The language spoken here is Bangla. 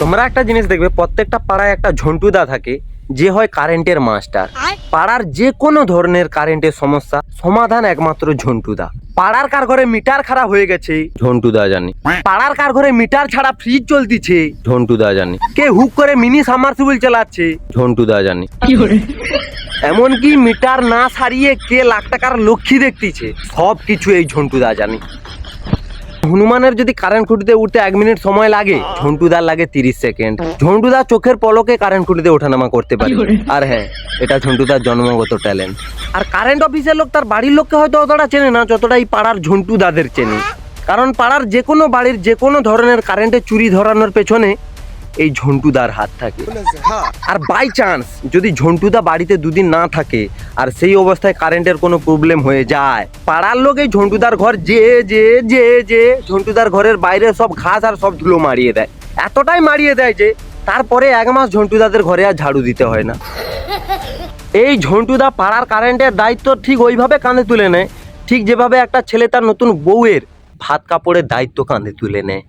তোমরা একটা জিনিস দেখবে, প্রত্যেকটা পাড়ায় একটা ঝন্টুদা থাকে, যে হয় কারেন্টের মাস্টার। পাড়ার যে কোনো ধরনের কারেন্টের সমস্যা সমাধান একমাত্র ঝন্টুদা। পাড়ার কার ঘরে মিটার খারাপ হয়ে গেছে, ঝন্টুদা জানে। পাড়ার কার ঘরে মিটার ছাড়া ফ্রিজ চলতিছে, ঝন্টুদা জানে। কে হুক করে মিনি সাবমার্সিবল চালাচ্ছে, ঝন্টুদা জানে। এমনকি মিটার না সারিয়ে কে লাখ টাকার লক্ষ্মী দেখতেছে, সব কিছু এই ঝন্টুদা জানে। হনুমানের যদি কারেন্ট খুঁটিতে উঠতে 1 মিনিট সময় লাগে, ঝন্টুদার লাগে 30 সেকেন্ড। ঝন্টুদা চোখের পলকে কারেন্ট খুঁটিতে ওঠানামা করতে পারে। আর হ্যাঁ, এটা ঝন্টুদার জন্মগত ট্যালেন্ট। আর কারেন্ট অফিসের লোক তার বাড়ির লোককে হয়তো অতটা চেনে না যতটা এই পাড়ার ঝন্টুদাদের চেনে। কারণ পাড়ার যে কোনো বাড়ির যে কোনো ধরনের কারেন্টের চুরি ধরানোর পেছনে এই ঝন্টুদার হাত থাকে। আর বাই চান্স যদি ঝন্টুদা বাড়িতে 2 দিন না থাকে আর সেই অবস্থায় কারেন্টের কোনো প্রবলেম হয়ে যায়, পাড়ার লোক এই ঝন্টুদার ঘর যে যে যে যে ঝন্টুদার ঘরের বাইরে সব ঘাস আর সব ধুলো মারিয়ে দেয়। এতটাই মারিয়ে দেয় যে তারপরে 1 মাস ঝন্টুদাদের ঘরে আর ঝাড়ু দিতে হয় না। এই ঝন্টুদা পাড়ার কারেন্টের দায়িত্ব ঠিক ওইভাবে কাঁধে তুলে নেয়, ঠিক যেভাবে একটা ছেলে তার নতুন বউয়ের ভাত কাপড়ের দায়িত্ব কাঁধে তুলে নেয়।